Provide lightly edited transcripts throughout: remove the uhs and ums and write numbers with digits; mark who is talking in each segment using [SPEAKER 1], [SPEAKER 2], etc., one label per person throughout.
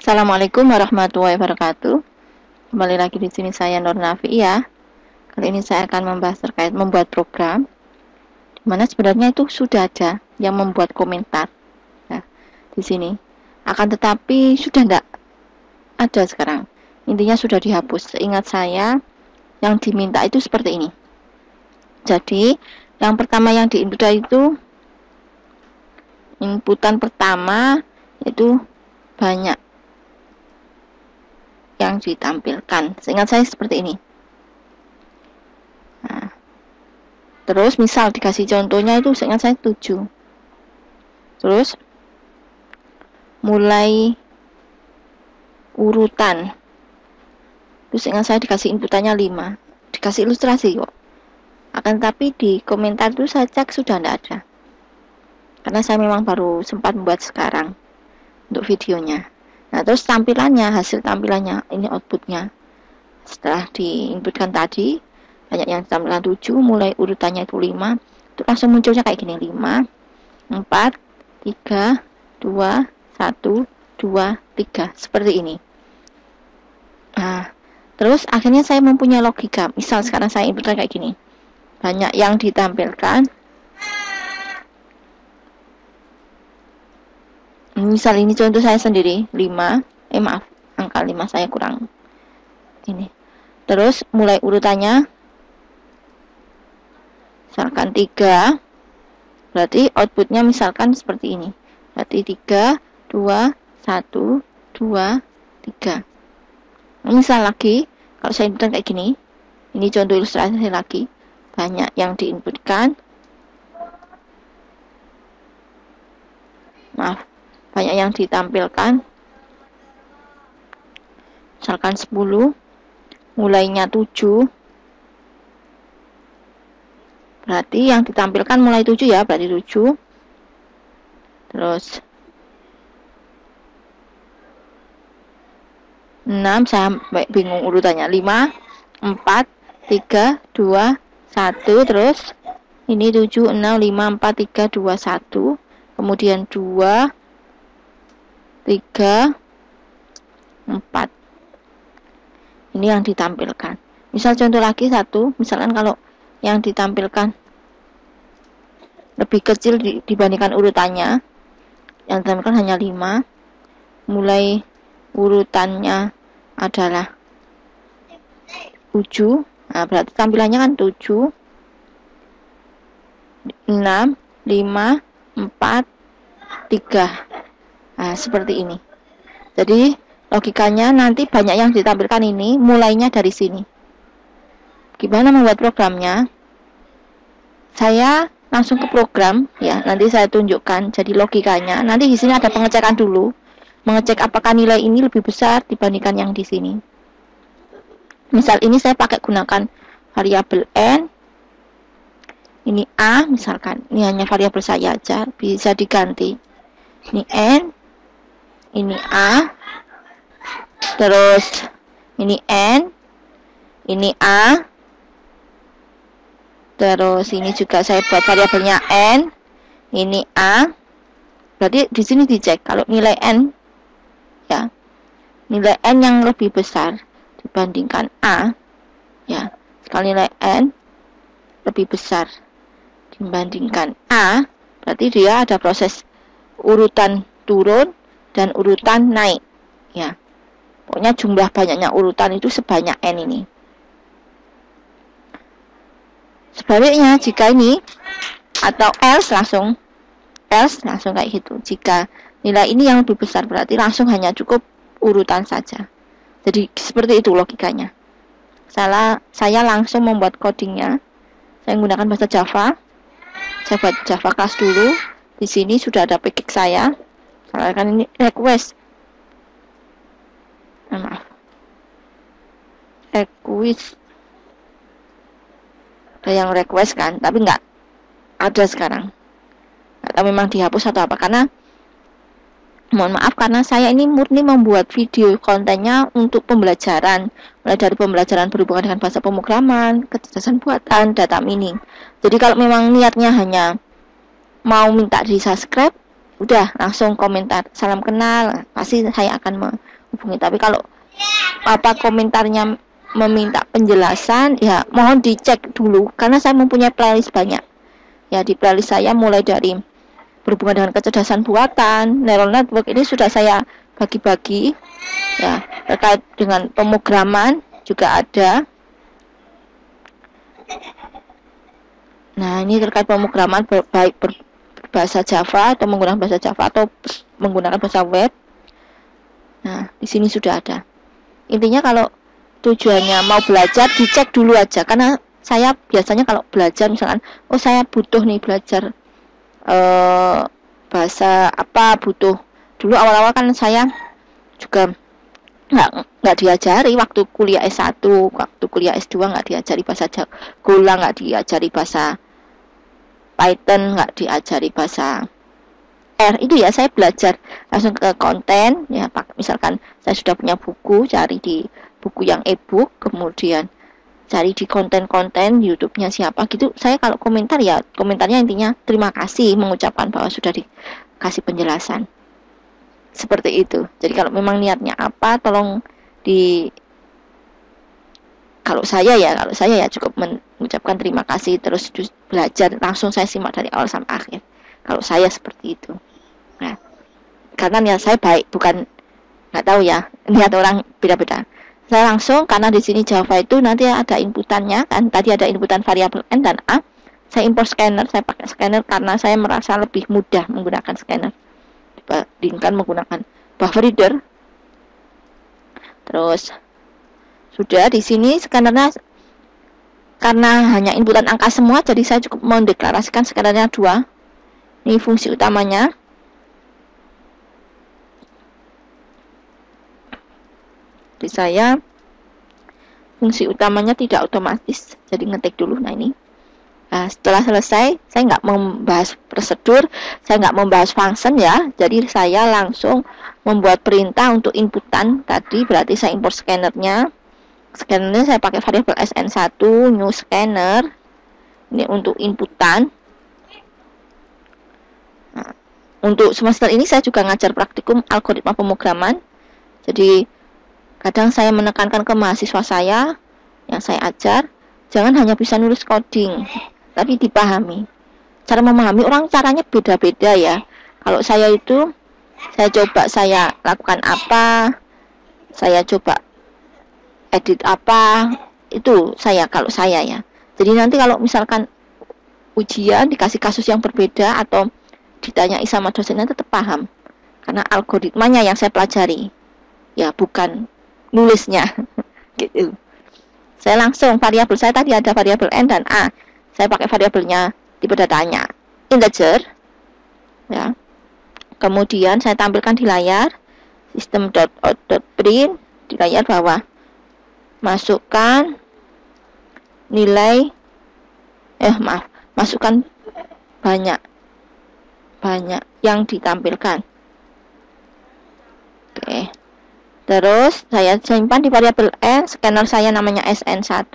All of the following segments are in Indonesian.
[SPEAKER 1] Assalamualaikum warahmatullahi wabarakatuh. Kembali lagi di sini saya Nur Nafi ya. Kali ini saya akan membahas terkait membuat program, dimana sebenarnya itu sudah ada yang membuat komentar. Nah, di sini. Akan tetapi sudah tidak ada sekarang. Intinya sudah dihapus. Seingat saya yang diminta itu seperti ini. Jadi, yang pertama yang diinput itu inputan pertama itu banyak yang ditampilkan. Seingat saya seperti ini. Nah, terus misal dikasih contohnya itu seingat saya 7. Terus mulai urutan. Terus seingat saya dikasih inputannya 5. Dikasih ilustrasi kok. Akan tapi di komentar itu saya cek sudah tidak ada. Karena saya memang baru sempat membuat sekarang untuk videonya. Nah, terus tampilannya, hasil tampilannya, ini outputnya. Setelah diinputkan tadi, banyak yang ditampilkan 7, mulai urutannya itu 5, itu langsung munculnya kayak gini, 5, 4, 3, 2, 1, 2, 3, seperti ini. Nah, terus akhirnya saya mempunyai logika. Misal sekarang saya inputkan kayak gini, banyak yang ditampilkan. Misal ini contoh saya sendiri, 5, angka 5 saya kurang ini. Terus mulai urutannya misalkan 3, berarti outputnya misalkan seperti ini. Berarti 3, 2, 1, 2, 3. Misal lagi, kalau saya inputkan kayak gini, ini contoh ilustrasi lagi, banyak yang diinputkan. Banyak yang ditampilkan. Misalkan 10, mulainya 7. Berarti yang ditampilkan mulai 7 ya, berarti 7. Terus 6, saya bingung urutannya. 5, 4, 3, 2, 1. Terus ini 7, 6, 5, 4, 3, 2, 1. Kemudian 2, 3, 4. Ini yang ditampilkan. Misal contoh lagi 1, misalkan kalau yang ditampilkan lebih kecil dibandingkan urutannya, yang ditampilkan hanya 5, mulai urutannya adalah 7, nah berarti tampilannya kan 7, 6, 5, 4, 3. Nah, seperti ini. Jadi, logikanya nanti banyak yang ditampilkan ini, mulainya dari sini. Gimana membuat programnya? Saya langsung ke program, ya. Nanti saya tunjukkan. Jadi, logikanya. Nanti di sini ada pengecekan dulu. Mengecek apakah nilai ini lebih besar dibandingkan yang di sini. Misal ini saya pakai gunakan variabel n. Ini a, misalkan. Ini hanya variabel saya aja. Bisa diganti. Ini n. Ini A, terus ini N, ini A, terus ini juga saya buat variabelnya N, ini A. Berarti di sini dicek kalau nilai N, ya, nilai N yang lebih besar dibandingkan A, ya, kalau nilai N lebih besar dibandingkan A, berarti dia ada proses urutan turun dan urutan naik, ya. Pokoknya jumlah banyaknya urutan itu sebanyak n ini. Sebaliknya jika ini atau else langsung kayak gitu. Jika nilai ini yang lebih besar berarti langsung hanya cukup urutan saja. Jadi seperti itu logikanya. Saya langsung membuat codingnya. Saya menggunakan bahasa Java. Saya buat Java class dulu. Di sini sudah ada package saya. Kan ini request. Request. Ada yang request kan, tapi nggak ada sekarang. Atau memang dihapus atau apa? Karena mohon maaf karena saya ini murni membuat video kontennya untuk pembelajaran, mulai dari pembelajaran berhubungan dengan bahasa pemrograman, kecerdasan buatan, data mining. Jadi kalau memang niatnya hanya mau minta di subscribe, udah langsung komentar salam kenal, pasti saya akan hubungi. Tapi kalau apa komentarnya meminta penjelasan, ya mohon dicek dulu, karena saya mempunyai playlist banyak. Ya, di playlist saya mulai dari berhubungan dengan kecerdasan buatan, neural network ini sudah saya bagi-bagi. Ya, terkait dengan pemrograman juga ada. Nah, ini terkait pemrograman baik berbahasa Java atau menggunakan bahasa Java atau menggunakan bahasa web. Nah, di sini sudah ada. Intinya kalau tujuannya mau belajar, dicek dulu aja. Karena saya biasanya kalau belajar misalkan, oh saya butuh nih belajar bahasa apa, butuh. Dulu awal-awal kan saya juga nggak diajari waktu kuliah S1, waktu kuliah S2 nggak diajari bahasa Golang, nggak diajari bahasa Python, nggak diajari bahasa R. Itu ya saya belajar langsung ke konten ya. Misalkan saya sudah punya buku, cari di buku yang e-book, kemudian cari di konten-konten YouTube-nya siapa gitu. Saya kalau komentar ya komentarnya intinya terima kasih, mengucapkan bahwa sudah dikasih penjelasan. Seperti itu. Jadi kalau memang niatnya apa, tolong kalau saya ya cukup mengucapkan terima kasih, terus belajar langsung saya simak dari awal sampai akhir. Kalau saya seperti itu. Nah, karena niat saya baik, bukan nggak tahu ya, niat orang beda-beda. Saya langsung, karena di sini Java itu nanti ada inputannya kan, tadi ada inputan variabel n dan a. Saya import scanner, saya pakai scanner karena saya merasa lebih mudah menggunakan scanner dibandingkan menggunakan buffer reader. Terus sudah di sini scannernya karena hanya inputan angka semua, jadi saya cukup mendeklarasikan scannernya 2. Ini fungsi utamanya. Jadi saya fungsi utamanya tidak otomatis, jadi ngetik dulu. Nah ini, nah, setelah selesai saya nggak membahas prosedur, saya nggak membahas function ya, jadi saya langsung membuat perintah untuk inputan tadi. Berarti saya import scannernya saya pakai variabel sn1 new scanner, ini untuk inputan. Nah, untuk semester ini saya juga ngajar praktikum algoritma pemrograman, jadi kadang saya menekankan ke mahasiswa saya yang saya ajar, jangan hanya bisa nulis coding, tapi dipahami. Cara memahami orang caranya beda-beda ya. Kalau saya itu, saya lakukan apa, saya coba edit apa, itu kalau saya ya. Jadi nanti kalau misalkan ujian dikasih kasus yang berbeda atau ditanyai sama dosennya tetap paham. Karena algoritmanya yang saya pelajari, ya bukan nulisnya gitu. Saya langsung variabel saya tadi ada variabel n dan a. Saya pakai variabelnya tipe datanya integer ya. Kemudian saya tampilkan di layar system.out.print di layar bawah. Masukkan nilai masukkan banyak yang ditampilkan. Oke. Terus saya simpan di variabel n, scanner saya namanya sn1,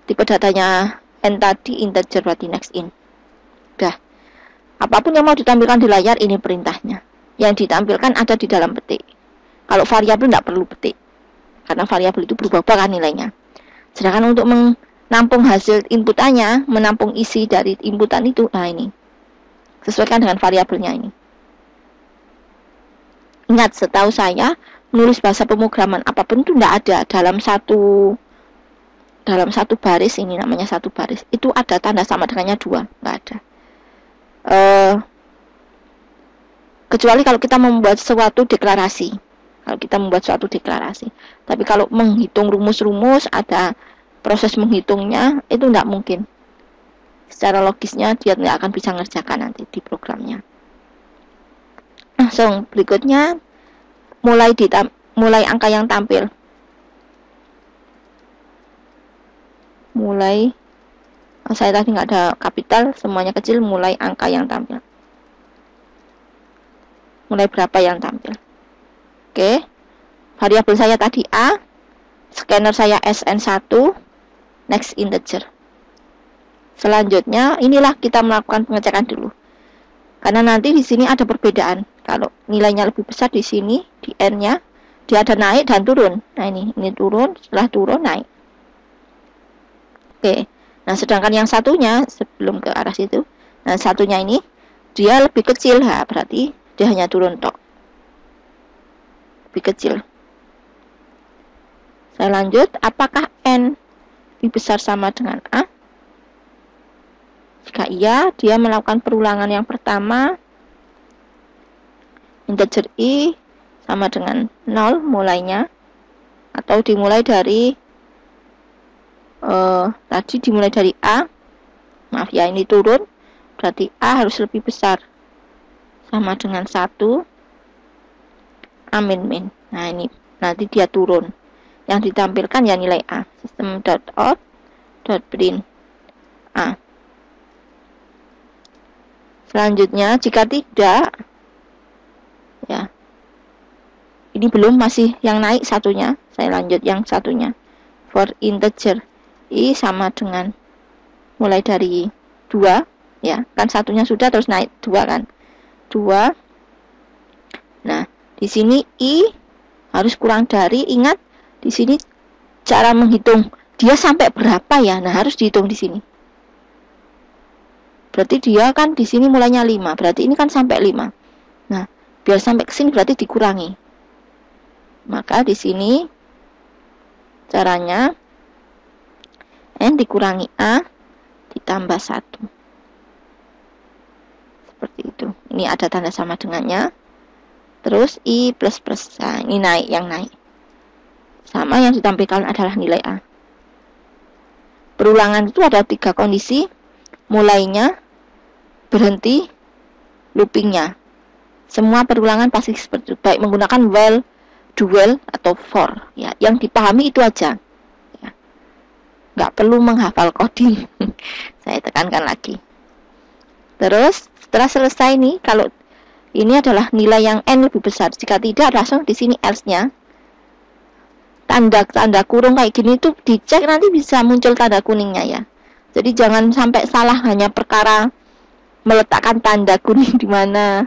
[SPEAKER 1] tipe datanya n tadi integer, berarti next in. Udah. Apapun yang mau ditampilkan di layar, ini perintahnya. Yang ditampilkan ada di dalam petik. Kalau variabel tidak perlu petik, karena variabel itu berubah-ubah kan nilainya. Sedangkan untuk menampung hasil inputannya, menampung isi dari inputan itu, nah ini sesuaikan dengan variabelnya ini. Ingat, setahu saya menulis bahasa pemrograman apapun itu tidak ada dalam satu baris, ini namanya satu baris, itu ada tanda sama dengannya 2, nggak ada. Kecuali kalau kita membuat suatu deklarasi. Tapi kalau menghitung rumus-rumus, ada proses menghitungnya, itu tidak mungkin. Secara logisnya dia tidak akan bisa ngerjakan nanti di programnya. Langsung berikutnya mulai angka yang tampil. Saya tadi nggak ada kapital, semuanya kecil, mulai angka yang tampil. Mulai berapa yang tampil. Oke. Variabel saya tadi A, scanner saya sn1, next integer. Selanjutnya, inilah kita melakukan pengecekan dulu. Karena nanti di sini ada perbedaan. Kalau nilainya lebih besar di sini, di n-nya, dia ada naik dan turun. Nah ini turun, setelah turun naik. Oke. Nah sedangkan yang satunya sebelum ke arah situ, nah satunya ini dia lebih kecil, ha, berarti dia hanya turun tok, lebih kecil. Saya lanjut, apakah N lebih besar sama dengan A? Jika iya, dia melakukan perulangan yang pertama, integer I sama dengan 0 mulainya, atau dimulai dari tadi dimulai dari A, maaf ya, ini turun, berarti A harus lebih besar, sama dengan 1 A min. Nah ini nanti dia turun, yang ditampilkan ya nilai A. System.out.print A. Selanjutnya, jika tidak, ya, ini belum, masih yang naik satunya, saya lanjut yang satunya. For integer I sama dengan mulai dari 2, ya, kan satunya sudah, terus naik 2 kan, 2. Nah, di sini I harus kurang dari, ingat, di sini cara menghitung dia sampai berapa ya, nah harus dihitung di sini. Berarti dia kan di sini mulainya 5, berarti ini kan sampai 5. Nah, biar sampai ke sini berarti dikurangi. Maka di sini caranya N dikurangi A ditambah 1. Seperti itu. Ini ada tanda sama dengannya. Terus I plus plus. Nah, ini naik, yang naik. Sama yang ditampilkan adalah nilai A. Perulangan itu ada 3 kondisi. Mulainya, berhenti, loopingnya. Semua perulangan pasti seperti itu, baik menggunakan while, do while, atau for. Ya, yang dipahami itu aja. Ya. Nggak perlu menghafal coding. Saya tekankan lagi. Terus setelah selesai nih, kalau ini adalah nilai yang N lebih besar. Jika tidak, langsung di sini else-nya. Tanda kurung kayak gini tuh dicek, nanti bisa muncul tanda kuningnya ya. Jadi jangan sampai salah hanya perkara meletakkan tanda kuning di mana,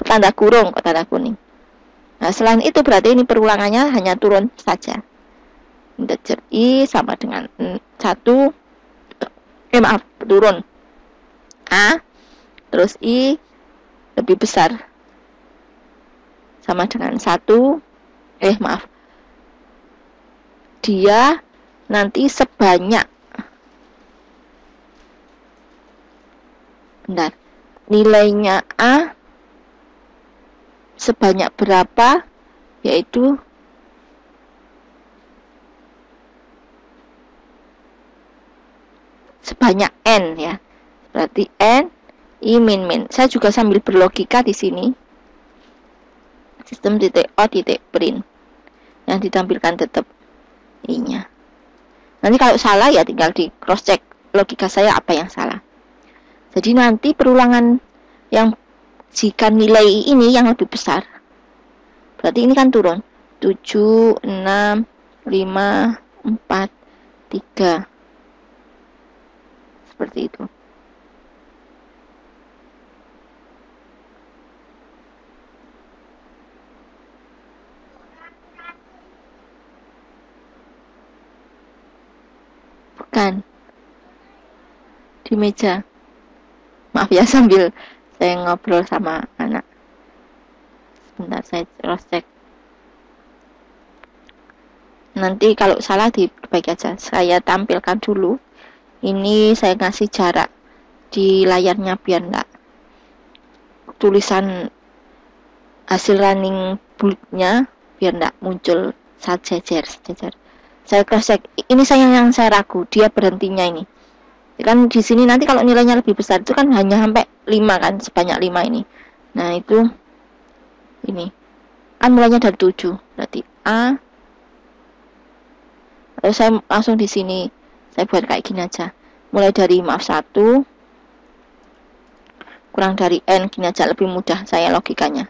[SPEAKER 1] tanda kurung kok tanda kuning. Nah, selain itu berarti ini perulangannya hanya turun saja. Integer I sama dengan 1, turun A, terus I lebih besar sama dengan 1, dia nanti sebanyak, bentar, nilainya A sebanyak berapa, yaitu sebanyak N ya. Berarti N I min. Saya juga sambil berlogika di sini. System.out.print yang ditampilkan tetap I-nya. Nanti kalau salah ya tinggal di cross check logika saya apa yang salah. Jadi nanti perulangan yang jika nilai ini yang lebih besar, berarti ini kan turun 7, 6, 5, 4, 3, seperti itu. Bukan di meja. Maaf ya, sambil saya ngobrol sama anak. Sebentar, saya cross check. Nanti kalau salah diperbaiki aja. Saya tampilkan dulu. Ini saya ngasih jarak di layarnya biar enggak tulisan hasil running bulletnya biar enggak muncul sejajar. Saya cross check. Ini yang saya ragu, dia berhentinya ini. Kan di sini nanti kalau nilainya lebih besar itu kan hanya sampai 5 kan, sebanyak 5 ini. Nah, itu ini. Kan mulainya dari 7. Berarti A. Lalu saya langsung di sini saya buat kayak gini aja. Mulai dari 1 kurang dari N, gini aja lebih mudah saya logikanya.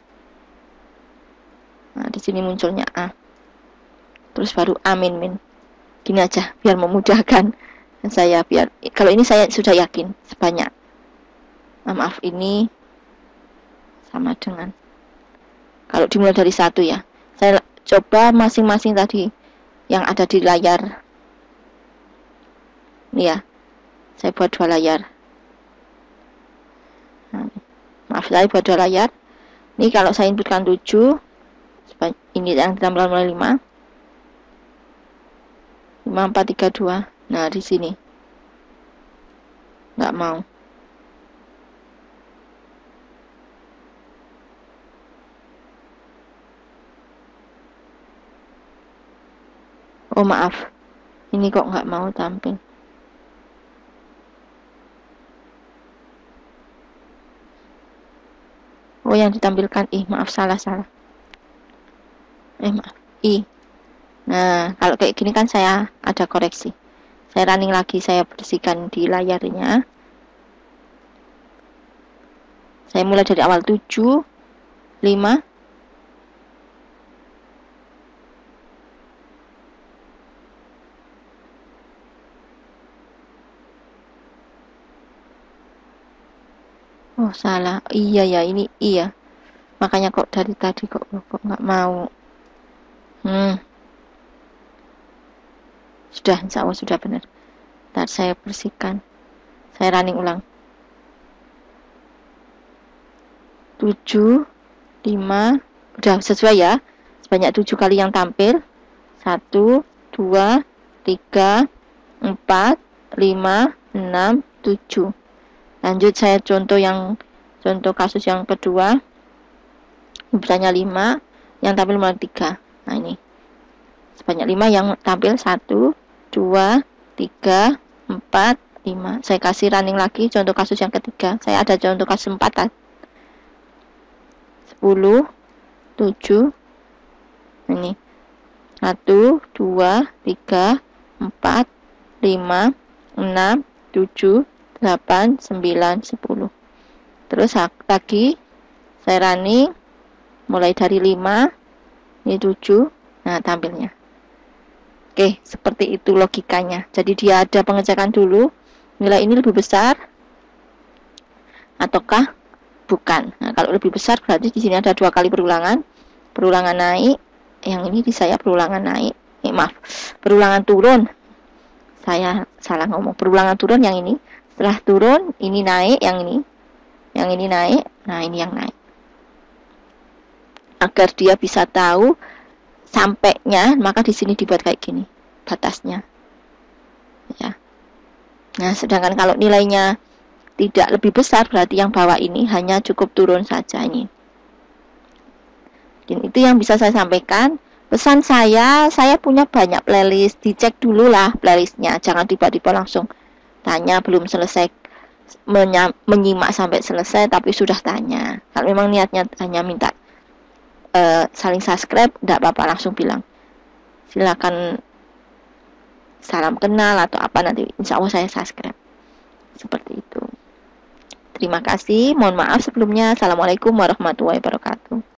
[SPEAKER 1] Nah, di sini munculnya A. Terus baru A min. Gini aja biar memudahkan saya, biar kalau ini saya sudah yakin sebanyak. Ini sama dengan kalau dimulai dari 1 ya. Saya coba masing-masing tadi yang ada di layar. Ini ya, saya buat 2 layar. Nah, maaf, saya buat 2 layar. Ini kalau saya inputkan 7, ini yang ditambah mulai 5, 5, 4, 3, 2. Nah, di sini nggak mau. Oh maaf, ini kok nggak mau tampil. Oh, yang ditampilkan maaf, salah. Maaf, Nah, kalau kayak gini kan saya ada koreksi. Saya running lagi, saya bersihkan di layarnya. Saya mulai dari awal 7, 5. Oh, salah. Iya ya, ini iya. Makanya kok dari tadi kok nggak mau. Sudah, insya Allah sudah benar. Ntar saya bersihkan. Saya running ulang. 7, 5. Udah sesuai ya. Sebanyak 7 kali yang tampil. 1, 2, 3, 4, 5, 6, 7. Lanjut saya contoh kasus yang kedua. Misalnya 5, yang tampil mulai 3. Nah, ini. Sebanyak 5 yang tampil 1, 2, 3, 4, 5. Saya kasih running lagi contoh kasus yang ketiga. Saya ada contoh kasus 4. 10, 7. Ini. 1, 2, 3, 4, 5, 6, 7, 8, 9, 10. Terus lagi saya running mulai dari 5, ini 7. Nah, tampilnya. Oke, seperti itu logikanya. Jadi dia ada pengecekan dulu, nilai ini lebih besar ataukah bukan. Nah, kalau lebih besar berarti di sini ada 2 kali perulangan naik. Yang ini di saya perulangan naik. Maaf, perulangan turun. Saya salah ngomong. Perulangan turun yang ini. Setelah turun, ini naik, yang ini naik. Nah, ini yang naik. Agar dia bisa tahu sampainya, maka di sini dibuat kayak gini batasnya ya. Nah, sedangkan kalau nilainya tidak lebih besar berarti yang bawah ini hanya cukup turun saja ini. Dan itu yang bisa saya sampaikan. Pesan saya punya banyak playlist, dicek dulu lah playlistnya, jangan tiba-tiba langsung tanya belum selesai menyimak sampai selesai tapi sudah tanya. Kalau memang niatnya hanya minta saling subscribe, tidak apa-apa, langsung bilang silakan salam kenal atau apa, nanti insya Allah saya subscribe. Seperti itu. Terima kasih, mohon maaf sebelumnya. Assalamualaikum warahmatullahi wabarakatuh.